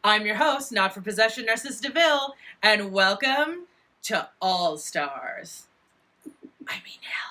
I'm your host, not for possession, Narcissa Deville, and welcome to All Stars. I mean, hell.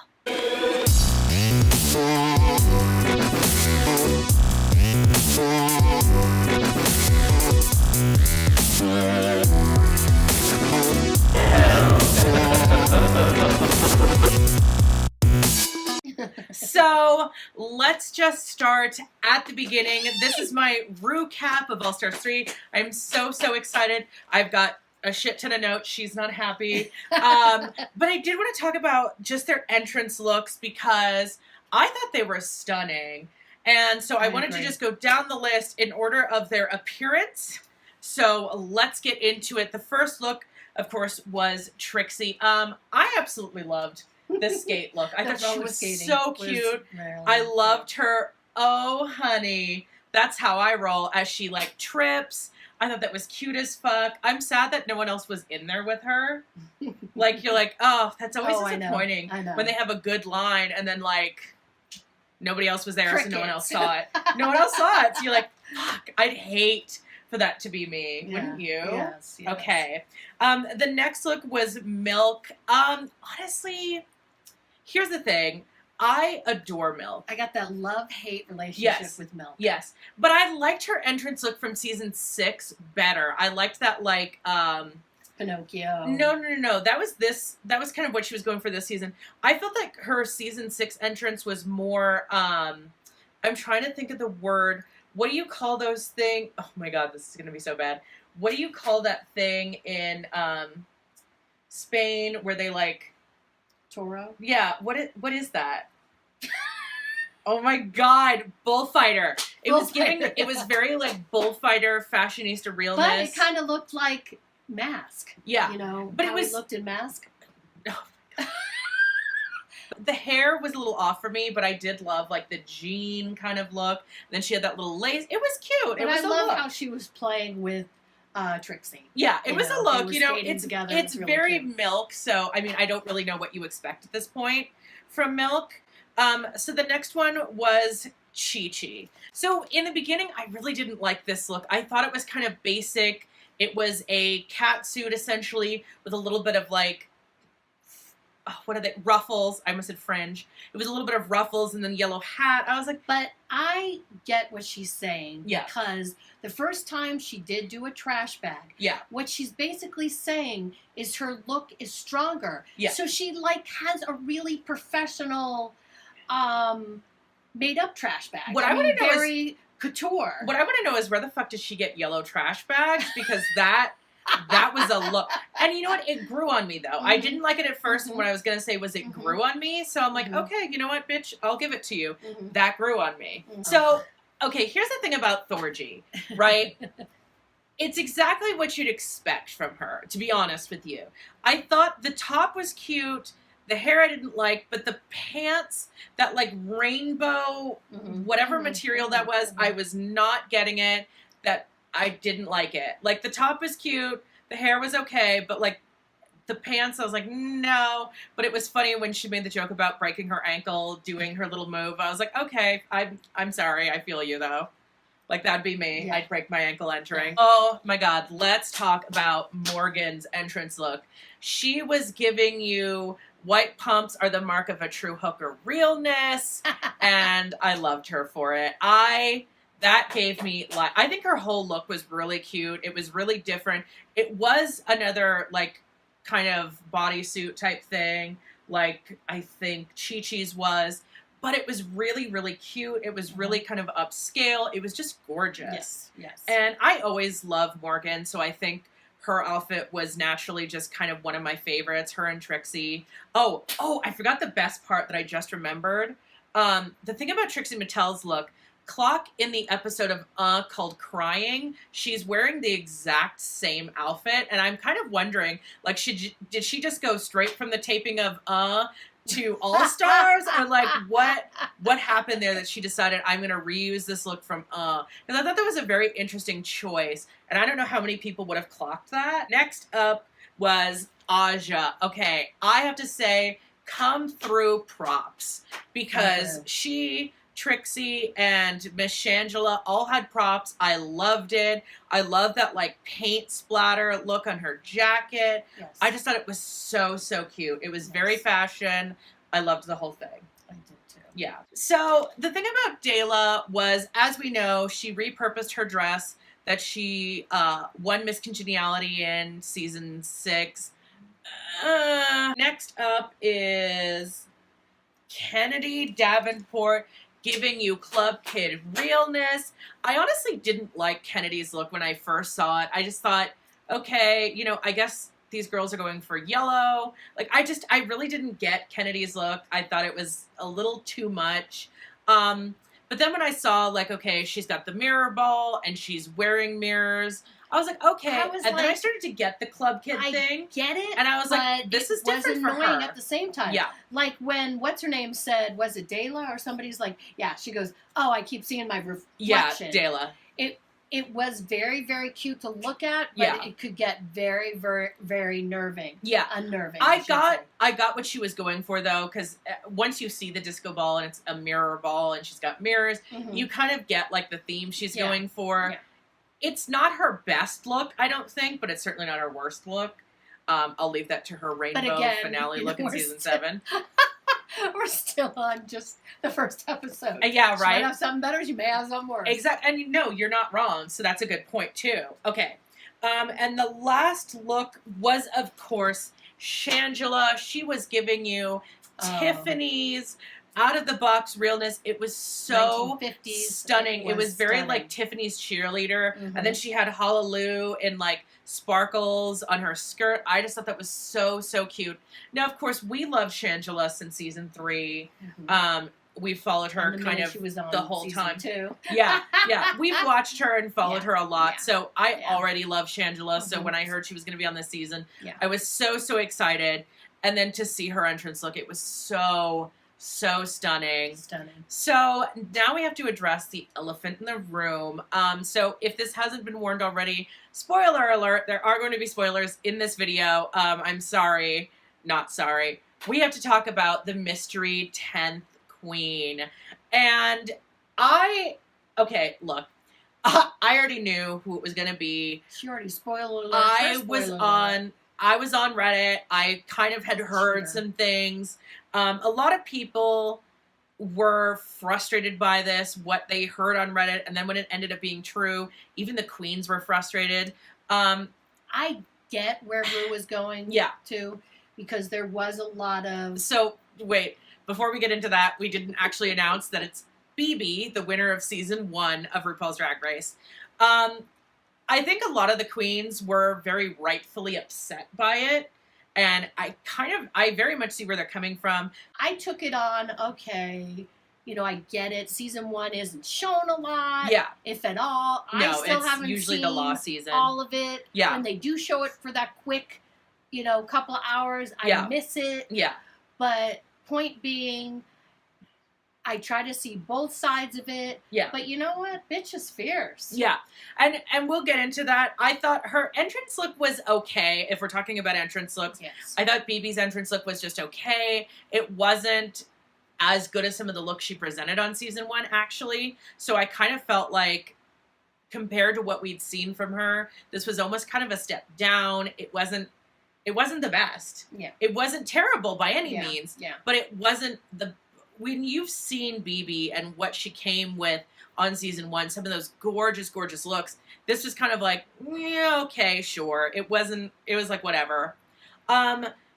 So let's just start at the beginning. This is my Rucap of All Stars 3. I'm so excited. I've got a shit ton of notes. She's not happy. But I did want to talk about just their entrance looks because I thought they were stunning. And so I wanted to just go down the list in order of their appearance. So let's get into it. The first look, of course, was Trixie. I absolutely loved this skate look. I thought she was so cute. I loved her. Oh, honey. That's how I roll as she like trips. I thought that was cute as fuck. I'm sad that no one else was in there with her. Like, you're like, oh, that's always disappointing. I know. When they have a good line and then like nobody else was there, so no one else saw it. No one else saw it. So you're like, fuck, I'd hate for that to be me, wouldn't you? Yes. Okay. The next look was Milk. Honestly, here's the thing. I adore Milk. I got that love-hate relationship with Milk. Yes. But I liked her entrance look from season 6 better. I liked that like Pinocchio. No. That was kind of what she was going for this season. I felt like her season 6 entrance was more I'm trying to think of the word. What do you call those things? Oh my god, this is gonna be so bad. What do you call that thing in Spain where they like Toro? Yeah, what is that? Oh my god, bullfighter. It was very like bullfighter, fashionista realness. But it kind of looked like Mask. Yeah. You know, but how it looked in Mask. The hair was a little off for me, but I did love like the jean kind of look. And then she had that little lace. It was cute. But I love how she was playing with Trixie. Yeah, it was a look. You know, it's really very cute. Milk. So I mean, I don't really know what you expect at this point from Milk. So the next one was Chi Chi. So in the beginning, I really didn't like this look. I thought it was kind of basic. It was a cat suit essentially with a little bit of like, what are they? Ruffles. I almost said fringe. It was a little bit of ruffles and then yellow hat. I was like, but I get what she's saying. Yeah. Because the first time she did do a trash bag. Yeah. What she's basically saying is her look is stronger. Yeah. So she like has a really professional, made up trash bag. What I want to know very couture. What I want to know is where the fuck did she get yellow trash bags? Because that was a look. And you know what? It grew on me, though. I didn't like it at first, and what I was going to say was it grew on me. So I'm like, okay, you know what, bitch? I'll give it to you. That grew on me. So, okay, here's the thing about Thorgy, right? It's exactly what you'd expect from her, to be honest with you. I thought the top was cute. The hair I didn't like, but the pants, that like rainbow, whatever material that was, I was not getting it. That I didn't like it. Like the top was cute, the hair was okay, but like the pants, I was like, no. But it was funny when she made the joke about breaking her ankle, doing her little move. I was like, okay, I'm sorry, I feel you though. Like that'd be me. Yeah. I'd break my ankle entering. Oh my god, let's talk about Morgan's entrance look. She was giving you white pumps are the mark of a true hooker realness, and I loved her for it. That gave me, like, I think her whole look was really cute. It was really different. It was another, like, kind of bodysuit type thing, like I think Chi Chi's was, but it was really, really cute. It was really kind of upscale. It was just gorgeous. Yes. And I always love Morgan, so I think her outfit was naturally just kind of one of my favorites, her and Trixie. Oh, I forgot the best part that I just remembered. The thing about Trixie Mattel's look, Clock in the episode of called Crying, she's wearing the exact same outfit, and I'm kind of wondering, like, did she just go straight from the taping of to All Stars, or like what happened there that she decided I'm going to reuse this look from Because I thought that was a very interesting choice, and I don't know how many people would have clocked that. Next up was Aja. Okay, I have to say, come through props, because she Trixie and Miss Shangela all had props. I loved it. I love that like paint splatter look on her jacket. Yes. I just thought it was so, so cute. It was very fashion. I loved the whole thing. I did too. Yeah. So the thing about Dela was, as we know, she repurposed her dress that she won Miss Congeniality in season 6. Next up is Kennedy Davenport giving you Club Kid realness. I honestly didn't like Kennedy's look when I first saw it. I just thought, okay, you know, I guess these girls are going for yellow. Like, I really didn't get Kennedy's look. I thought it was a little too much. But then when I saw, like, okay, she's got the mirror ball and she's wearing mirrors, I was like, okay. And then I started to get the Club Kid thing. Get it. And I was like, this is different for her. It was annoying at the same time. Yeah. Like when, what's her name said, was it Dela or somebody's like, yeah, she goes, oh, I keep seeing my reflection. Yeah, Dela. It was very, very cute to look at, but it could get very, very, very unnerving. Yeah. Unnerving. I got what she was going for, though, because once you see the disco ball and it's a mirror ball and she's got mirrors, you kind of get, like, the theme she's going for. Yeah. It's not her best look, I don't think, but it's certainly not her worst look. I'll leave that to her rainbow finale look in season 7. We're still on just the first episode. Yeah, right. She might have something better. She may have something worse. Exactly. And no, you're not wrong. So that's a good point, too. Okay. And the last look was, of course, Shangela. She was giving you Tiffany's out-of-the-box realness. It was so stunning. It was very, like, Tiffany's cheerleader. And then she had Hallelujah in, like, sparkles on her skirt. I just thought that was so, so cute. Now, of course, we love Shangela since season 3. We've followed her kind of the whole time. 2. Yeah. We've watched her and followed her a lot. So I already love Shangela. So when I heard she was going to be on this season, I was so, so excited. And then to see her entrance look, it was so stunning. So now we have to address the elephant in the room. So if this hasn't been warned already, spoiler alert, there are going to be spoilers in this video. I'm sorry, not sorry. We have to talk about the mystery 10th queen. And okay, look, I already knew who it was going to be. She already spoiled alert. I was on Reddit. I kind of had heard some things. A lot of people were frustrated by this, what they heard on Reddit, and then when it ended up being true, even the queens were frustrated. I get where Ru was going to, because there was a lot of... So, wait, before we get into that, we didn't actually announce that it's BB, the winner of season 1 of RuPaul's Drag Race. I think a lot of the queens were very rightfully upset by it. And I very much see where they're coming from. I took it on, okay, you know, I get it. Season 1 isn't shown a lot. Yeah. If at all. No, I still it's haven't usually seen the lost season. all of it. Yeah. When they do show it for that quick, you know, couple of hours, I miss it. Yeah. But point being, I try to see both sides of it. Yeah. But you know what? Bitch is fierce. Yeah. And we'll get into that. I thought her entrance look was okay, if we're talking about entrance looks. Yes. I thought BB's entrance look was just okay. It wasn't as good as some of the looks she presented on season 1, actually. So I kind of felt like, compared to what we'd seen from her, this was almost kind of a step down. It wasn't the best. Yeah. It wasn't terrible by any means. Yeah. But it wasn't when you've seen BB and what she came with on season 1, some of those gorgeous, gorgeous looks, this was kind of like, yeah, okay, sure. It was like, whatever.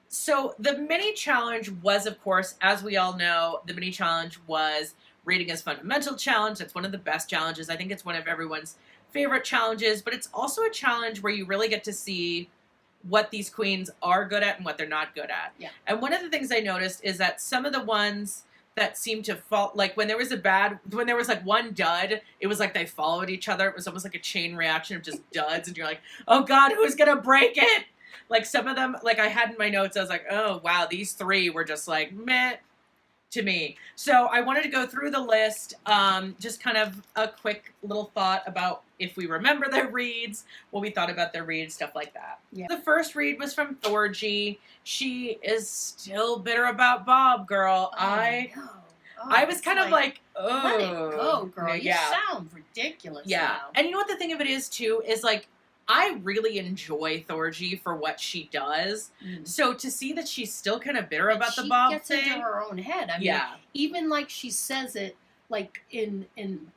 So the mini challenge was, of course, as we all know, the mini challenge was Rating as Fundamental Challenge. That's one of the best challenges. I think it's one of everyone's favorite challenges, but it's also a challenge where you really get to see what these queens are good at and what they're not good at. Yeah. And one of the things I noticed is that some of the ones that seemed to fall, like when there was like one dud, it was like they followed each other. It was almost like a chain reaction of just duds, and you're like, oh God, who's gonna break it? Like some of them, like I had in my notes, I was like, oh wow, these 3 were just like meh to me. So I wanted to go through the list, just kind of a quick little thought about if we remember their reads, what we thought about their reads, stuff like that. Yeah. The first read was from Thorgy. She is still bitter about Bob, girl. I was it's kind of like, oh. let it go, girl. Yeah. You sound ridiculous now. And you know what the thing of it is, too, is like, I really enjoy Thorgy for what she does. So to see that she's still kind of bitter about the Bob thing. She gets into her own head. I mean, even like she says it, like in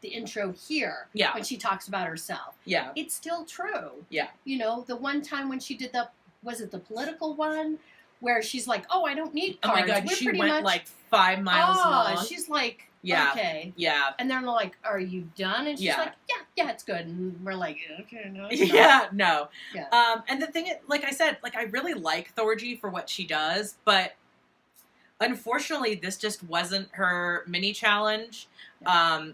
the intro here, when she talks about herself. Yeah. It's still true. Yeah. You know, the one time when she did was it the political one? Where she's like, oh, I don't need cards. Oh my God, she went like 5 miles long. She's like, okay. Yeah. And they're like, are you done? And she's like, yeah, it's good. And we're like, okay, no. No. Yeah. And the thing, like I said, like I really like Thorgy for what she does, but unfortunately, this just wasn't her mini challenge. Yeah.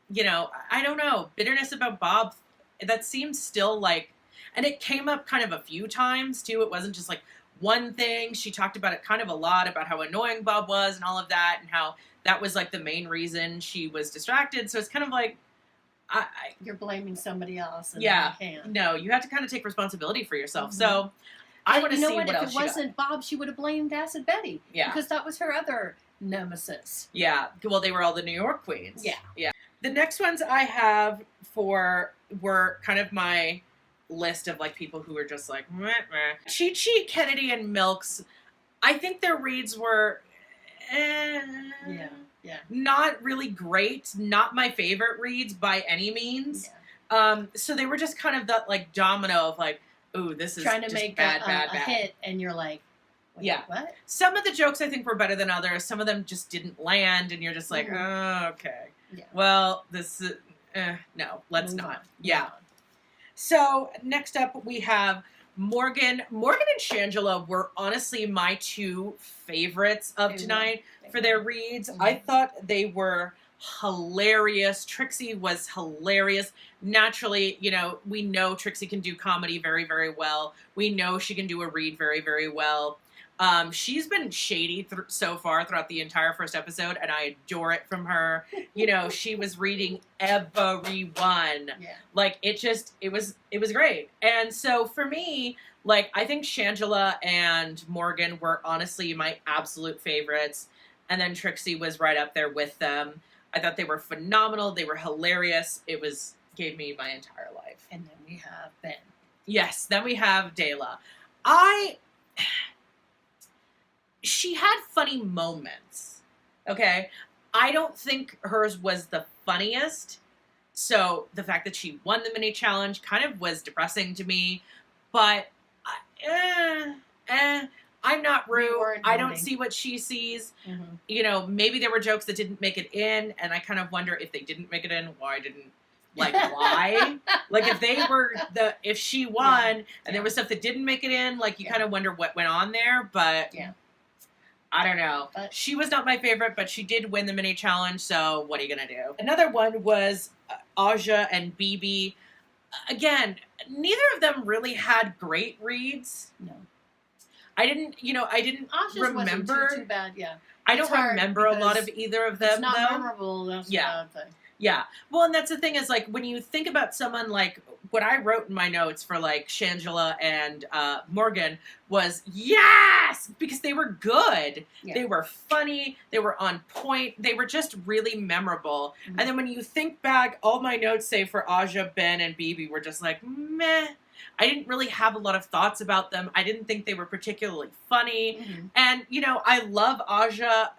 You know, I don't know. Bitterness about Bob, that seems still like, and it came up kind of a few times too. It wasn't just like one thing. She talked about it kind of a lot, about how annoying Bob was and all of that, and how that was like the main reason she was distracted. So it's kind of like, you're blaming somebody else. And no, you have to kind of take responsibility for yourself. So I want to see what else she got. If it wasn't Bob, she would have blamed Acid Betty. Yeah. Because that was her other nemesis. Yeah. Well, they were all the New York queens. Yeah. Yeah. The next ones I have were kind of my list of like people who were just like meh, meh. Chi Chi, Kennedy, and Milks. I think their reads were not really great. Not my favorite reads by any means. Yeah. So they were just kind of that like domino of like, ooh, this is trying to just make bad. a hit, and you're like, wait, what? Some of the jokes I think were better than others. Some of them just didn't land, and you're just like, oh, okay. Yeah. Well, this is no, let's not. Yeah. So next up we have Morgan. Morgan and Shangela were honestly my two favorites of tonight for their reads. I thought they were hilarious. Trixie was hilarious. Naturally, you know, we know Trixie can do comedy very, very well. We know she can do a read very, very well. She's been shady so far throughout the entire first episode, and I adore it from her. You know, she was reading everyone. Yeah. Like, it was great. And so for me, like, I think Shangela and Morgan were honestly my absolute favorites. And then Trixie was right up there with them. I thought they were phenomenal. They were hilarious. Gave me my entire life. And then we have Ben. Yes, then we have Dela. She had funny moments, okay? I don't think hers was the funniest, so the fact that she won the mini challenge kind of was depressing to me, but I'm not Rue. I don't see what she sees. Mm-hmm. You know, maybe there were jokes that didn't make it in, and I kind of wonder if they didn't make it in, why? Like, if she won, and there was stuff that didn't make it in, like, you kind of wonder what went on there, but... Yeah. I don't know. She was not my favorite, but she did win the mini challenge, so what are you going to do? Another one was Aja and BB. Again, neither of them really had great reads. No. I didn't Aja's remember. Wasn't too bad, yeah. I don't remember a lot of either of them, it's not memorable, that's a bad thing. Yeah. Well, and that's the thing is, like, when you think about someone like what I wrote in my notes for, like, Shangela and Morgan was, yes! Because they were good. Yeah. They were funny. They were on point. They were just really memorable. Mm-hmm. And then when you think back, all my notes say for Aja, Ben, and BB were just like, meh. I didn't really have a lot of thoughts about them. I didn't think they were particularly funny. Mm-hmm. And, you know, I love Aja.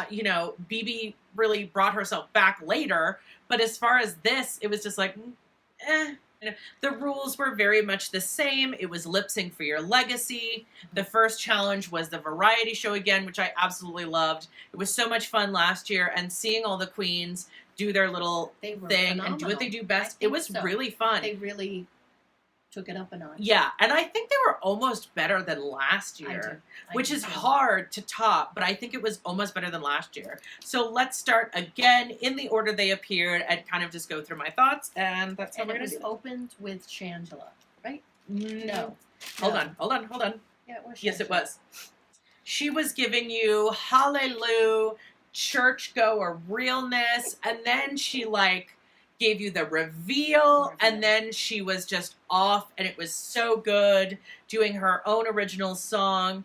You know, BB really brought herself back later, but as far as this, it was just like, The rules were very much the same. It was lip sync for your legacy. The first challenge was the variety show again, which I absolutely loved. It was so much fun last year, and seeing all the queens do their little thing phenomenal. And do what they do best, it was really fun. They really took it up a notch. Yeah, and I think they were almost better than last year, which is hard to top, but I think it was almost better than last year. So let's start again in the order they appeared and kind of just go through my thoughts, and that's how we're going to do it. It was opened with Shangela, right? No. Hold on. Yeah, it was Shangela. Yes, it was. She was giving you hallelujah, churchgoer realness, and then she, like, gave you the reveal, and then she was just off, and it was so good, doing her own original song.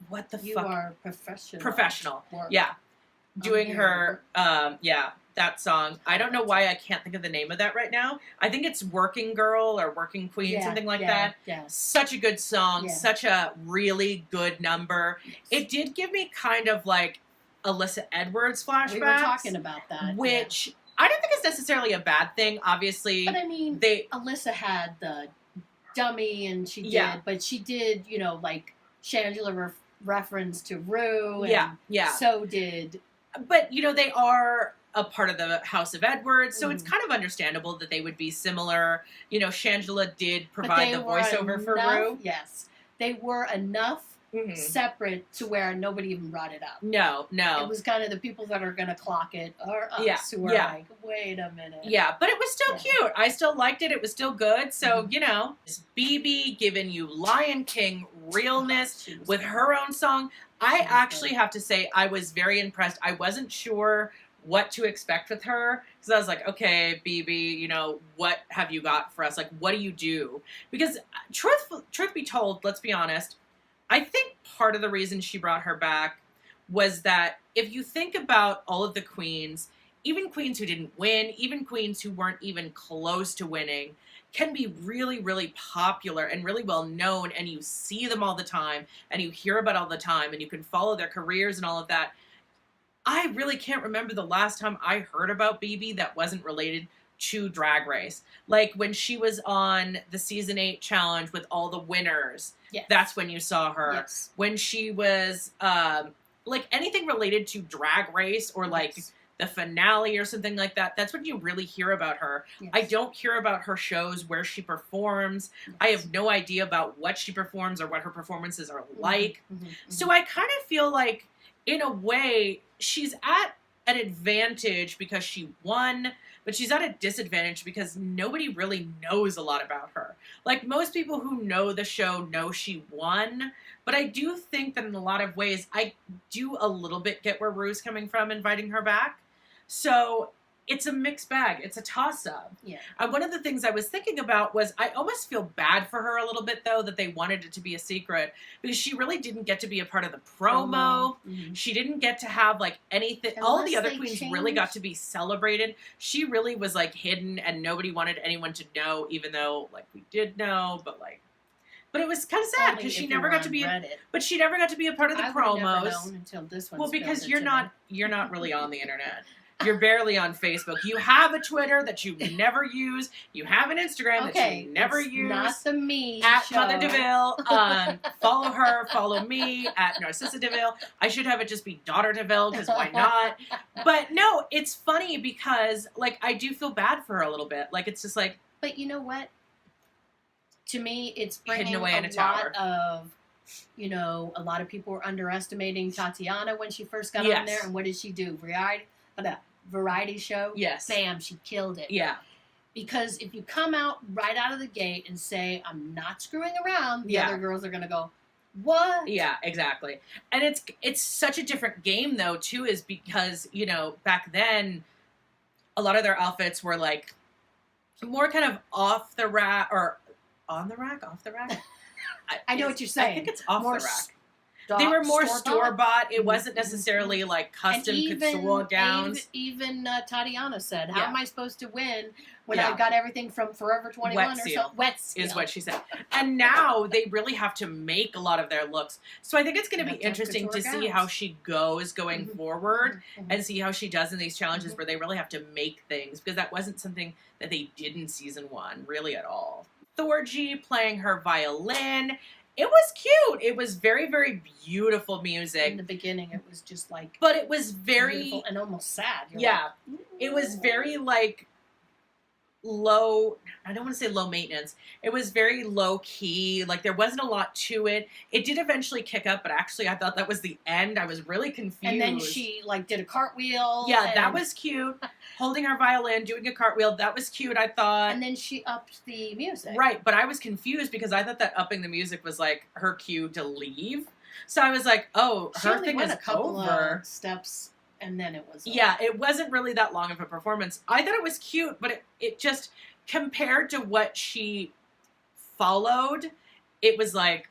What the fuck? You are professional. Yeah. doing her, that song. I don't know why I can't think of the name of that right now. I think it's Working Girl or Working Queen, something like that. Yeah. Such a good song. Such a really good number. Yes. It did give me kind of like Alyssa Edwards flashbacks. We were talking about that. Which I don't think is necessarily a bad thing, obviously. But I mean, Alyssa had the dummy and she did, but she did, you know, like Shangela reference to Rue. And so did. But, you know, they are a part of the House of Edwards, so it's kind of understandable that they would be similar. You know, Shangela did provide the voiceover for Rue. Yes. They were enough separate to where nobody even brought it up. No. It was kind of the people that are going to clock it are us who are like, wait a minute. Yeah, but it was still cute. I still liked it. It was still good. So, you know, BB giving you Lion King realness with her own song. I actually have to say I was very impressed. I wasn't sure what to expect with her because I was like, okay, BB, you know, what have you got for us? Like, what do you do? Because truth be told, let's be honest, I think part of the reason she brought her back was that if you think about all of the queens, even queens who didn't win, even queens who weren't even close to winning, can be really, really popular and really well known, and you see them all the time, and you hear about all the time, and you can follow their careers and all of that. I really can't remember the last time I heard about BB that wasn't related to Drag Race. Like when she was on the Season 8 challenge with all the winners, that's when you saw her. Yes. When she was, like anything related to Drag Race or like the finale or something like that, that's when you really hear about her. Yes. I don't hear about her shows where she performs. Yes. I have no idea about what she performs or what her performances are like. So I kind of feel like, in a way, she's at an advantage because she won, but she's at a disadvantage because nobody really knows a lot about her. Like, most people who know the show know she won, but I do think that in a lot of ways, I do a little bit get where Rue's coming from inviting her back. So it's a mixed bag. It's a toss-up. Yeah. One of the things I was thinking about was I almost feel bad for her a little bit, though, that they wanted it to be a secret because she really didn't get to be a part of the promo. She didn't get to have, like, anything. Unless all the other queens really got to be celebrated. She really was, like, hidden and nobody wanted anyone to know, even though, like, we did know, but, like, but it was kind of sad because she never got to be. But she never got to be a part of the promos. I would never known until this one. Well, because you're not really on the internet. You're barely on Facebook. You have a Twitter that you never use. You have an Instagram that you never use. Not the me at show. Mother Deville. Follow her. Follow me at Narcissa Deville. I should have it just be Daughter Deville because why not? But no, it's funny because like I do feel bad for her a little bit. Like it's just like. But you know what? To me, it's bringing a lot of. You know, a lot of people were underestimating Tatiana when she first got on there, and what did she do? Variety show, bam, she killed it. Yeah. Because if you come out right out of the gate and say, I'm not screwing around, the other girls are going to go, what? Yeah, exactly. And it's such a different game, though, too, is because, you know, back then, a lot of their outfits were, like, more kind of off the rack, or on the rack, off the rack? I know what you're saying. I think it's off the rack. They were more store-bought. It wasn't necessarily like custom couture gowns. Even Tatiana said, how am I supposed to win when I've got everything from Forever 21 or something? Wet seal is what she said. And now they really have to make a lot of their looks. So I think it's going to be interesting to see how she goes going forward and see how she does in these challenges where they really have to make things, because that wasn't something that they did in season 1 really at all. Thorgy playing her violin. It was cute. It was very, very beautiful music. In the beginning, it was just like... But it was very... Beautiful and almost sad. It was very, like, low... I don't want to say low maintenance. It was very low-key. Like, there wasn't a lot to it. It did eventually kick up, but actually, I thought that was the end. I was really confused. And then she, like, did a cartwheel. Yeah, that was cute. Holding her violin, doing a cartwheel. That was cute, I thought. And then she upped the music. Right, but I was confused because I thought that upping the music was, like, her cue to leave. So I was like, oh, her thing is over. She only went a couple of steps, and then it was over. Yeah, it wasn't really that long of a performance. I thought it was cute, but it just, compared to what she followed, it was like,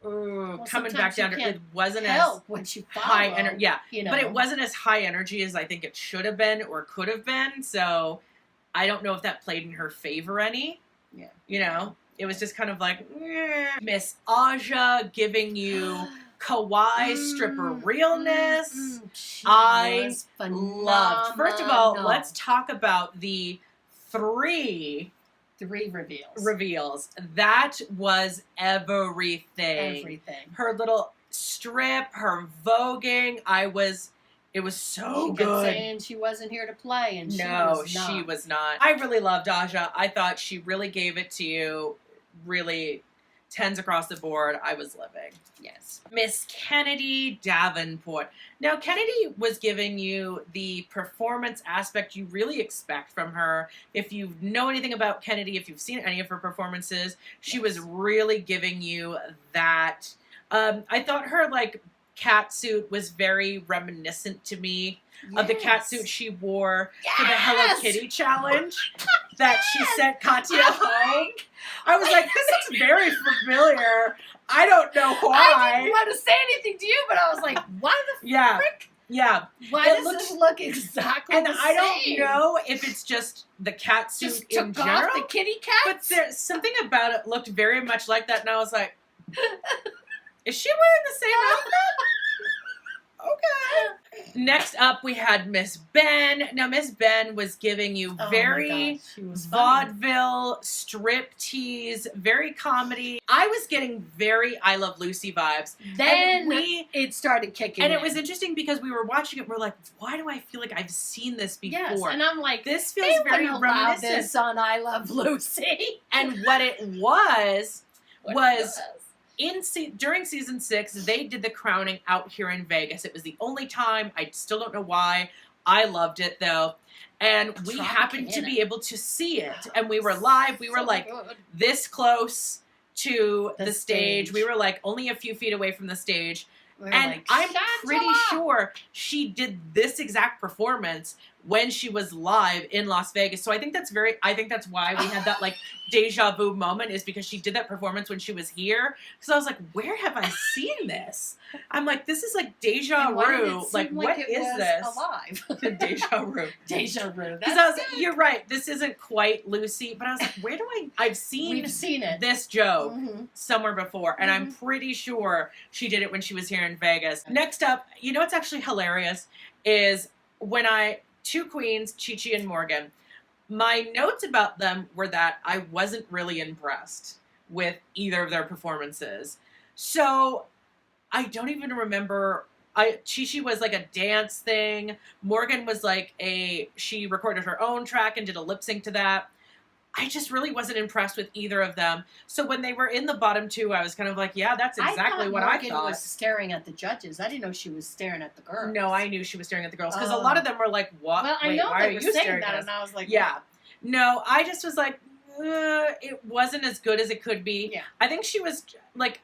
coming back down to it wasn't as high energy. Yeah, but it wasn't as high energy as I think it should have been or could have been. So I don't know if that played in her favor any. Yeah, it was just kind of like Miss Aja giving you kawaii stripper realness. I loved. First of all, let's talk about the three reveals. That was everything. Her little strip, her voguing. It was so good. She kept saying she wasn't here to play, and she was not. I really loved Aja. I thought she really gave it to you. Really, 10s across the board. I was living. Yes. Miss Kennedy Davenport. Now, Kennedy was giving you the performance aspect you really expect from her. If you know anything about Kennedy, if you've seen any of her performances, she was really giving you that. I thought her, like, cat suit was very reminiscent to me of the cat suit she wore for the Hello Kitty challenge that she sent Katya home. I was like, this is very familiar. I don't know why. I didn't want to say anything to you, but I was like, why the frick? Yeah. Why does this look exactly the same? And I don't know if it's just the cat suit just in took general. Off the kitty cat? But there's something about it looked very much like that, and I was like, is she wearing the same outfit? Okay. Next up, we had Miss Ben. Now, Miss Ben was giving you very vaudeville, striptease, very comedy. I was getting very I Love Lucy vibes. Then it started kicking in. And it was interesting because we were watching it. We're like, why do I feel like I've seen this before? Yes, and I'm like, this feels very reminiscent. This on I Love Lucy. And what it was during season 6, they did the crowning out here in Vegas. It was the only time. I still don't know why. I loved it though. And we happened to be able to see it. And we were live. We were like this close to the stage. We were like only a few feet away from the stage. And I'm pretty sure she did this exact performance when she was live in Las Vegas. So I think that's why we had that like deja vu moment, is because she did that performance when she was here. So I was like, where have I seen this? I'm like, this is like deja vu. Like, what is this? Alive. Deja vu. Deja vu. Because I was like, you're right. This isn't quite Lucy, but I was like, where do I've seen it. This joke somewhere before, and I'm pretty sure she did it when she was here in Vegas. Next up, you know what's actually hilarious is when two queens, Chi-Chi and Morgan, my notes about them were that I wasn't really impressed with either of their performances. So I don't even remember. Chi-Chi was like a dance thing. Morgan was like she recorded her own track and did a lip sync to that. I just really wasn't impressed with either of them. So when they were in the bottom two, I was kind of like, yeah, that's exactly what I thought. Morgan was staring at the judges. I didn't know she was staring at the girls. No, I knew she was staring at the girls because a lot of them were like, what? Well, I know they were saying that, and I was like, yeah. No, I just was like, it wasn't as good as it could be. Yeah. I think she was like,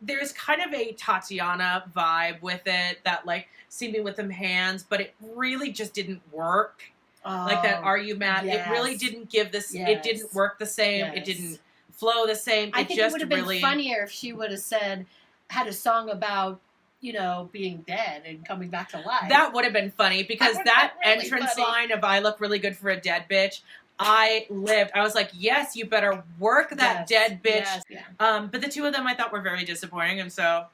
there's kind of a Tatiana vibe with it, that like, see me with them hands, but it really just didn't work. Like that Are You Mad? Yes. It really didn't give this, it didn't work the same. It didn't flow the same. I think it would have been funnier if she would have had a song about, being dead and coming back to life. That would have been funny because that really entrance line of I look really good for a dead bitch, I lived. I was like, yes, you better work that dead bitch. Yes. Yeah. But the two of them I thought were very disappointing, and so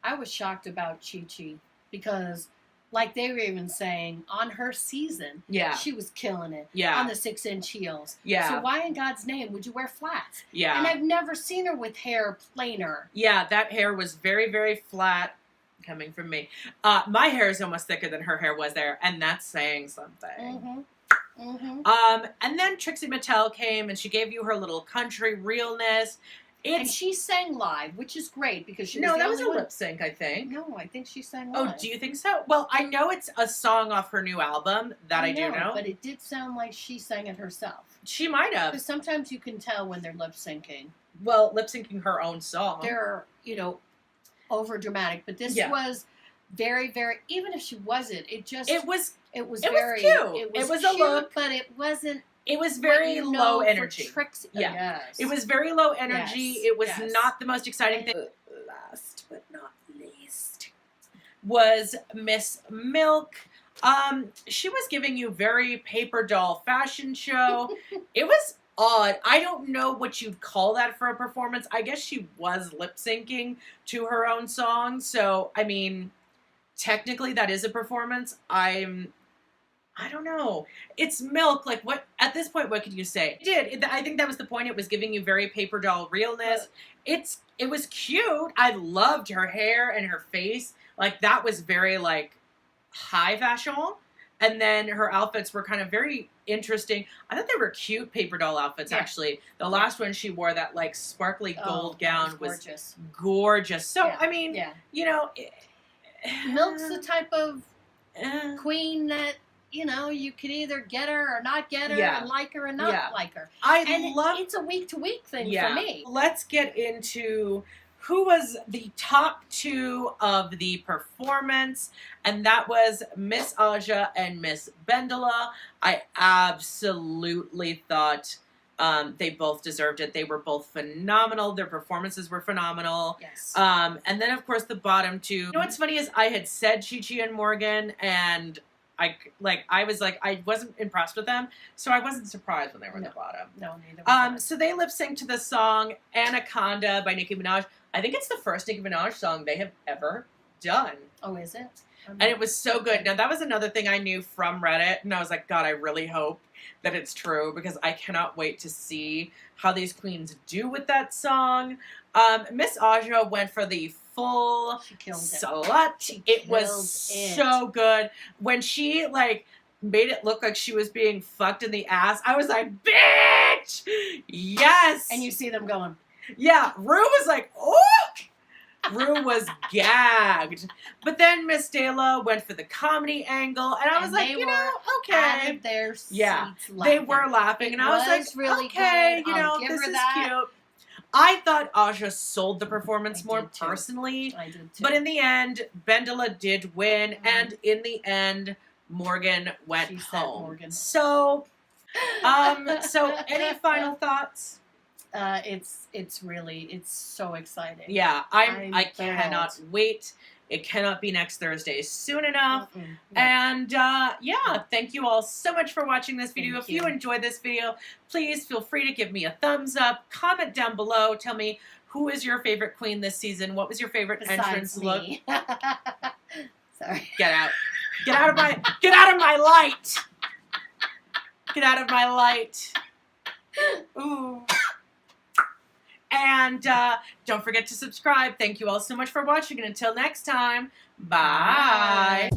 I was shocked about Chi-Chi because, like they were even saying, on her season, she was killing it. Yeah. On the 6-inch heels. Yeah. So why in God's name would you wear flats? Yeah. And I've never seen her with hair plainer. Yeah, that hair was very, very flat, coming from me. My hair is almost thicker than her hair was there, and that's saying something. And then Trixie Mattel came, and she gave you her little country realness. And she sang live, which is great because she was No, that was a lip sync, I think. No, I think she sang live. Oh, do you think so? Well, I know it's a song off her new album. That I do know. But it did sound like she sang it herself. She might have. Because sometimes you can tell when they're lip syncing. Well, lip syncing her own song. They're, over dramatic. But this was very, very, even if she wasn't, it was very cute. It was cute, a look. But it wasn't It was very low energy. Tricks. Yeah. Yes. It was very low energy. Yes. It was not the most exciting thing. Last but not least was Miss Milk. She was giving you very paper doll fashion show. It was odd. I don't know what you'd call that for a performance. I guess she was lip syncing to her own song. So, I mean, technically that is a performance. I don't know. It's Milk. Like, what, at this point, what could you say? I think that was the point. It was giving you very paper doll realness. It was cute. I loved her hair and her face. Like, that was very, like, high fashion. And then her outfits were kind of very interesting. I thought they were cute paper doll outfits, actually. The last one she wore, that, like, sparkly gold gown was gorgeous. So, I mean, you know. Milk's the type of queen that, you know, you could either get her or not get her, and like her or not like her. It's a week-to-week thing for me. Let's get into who was the top 2 of the performance, and that was Miss Aja and Miss Bendela. I absolutely thought they both deserved it. They were both phenomenal. Their performances were phenomenal. Yes. And then, of course, the bottom 2. You know what's funny is I had said Chi-Chi and Morgan, and I wasn't impressed with them, so I wasn't surprised when they were in the bottom. No, neither was I. So they lip synced to the song Anaconda by Nicki Minaj. I think it's the first Nicki Minaj song they have ever done. Oh, is it? And it was so good. Now, that was another thing I knew from Reddit, and I was like, God, I really hope that it's true, because I cannot wait to see how these queens do with that song. Miss Aja went for the full slut. It was so good. When she, like, made it look like she was being fucked in the ass, I was like, bitch! Yes! And you see them going. Yeah, Rue was like, oh! Rue was gagged. But then Miss Dela went for the comedy angle, and I was like, you know, okay. Out of their seats they were laughing, and I was like, really okay, good. You know, this is cute. I thought Aja sold the performance more personally. I did too. But in the end, Bendela did win, and in the end, Morgan went home. So, any final thoughts? It's so exciting. Yeah, I cannot wait. It cannot be next Thursday soon enough. And thank you all so much for watching this video. If you enjoyed this video, please feel free to give me a thumbs up. Comment down below. Tell me, who is your favorite queen this season? What was your favorite entrance look? Sorry. Get out. Get out of my light. Get out of my light. Ooh. And don't forget to subscribe. Thank you all so much for watching. And until next time, bye.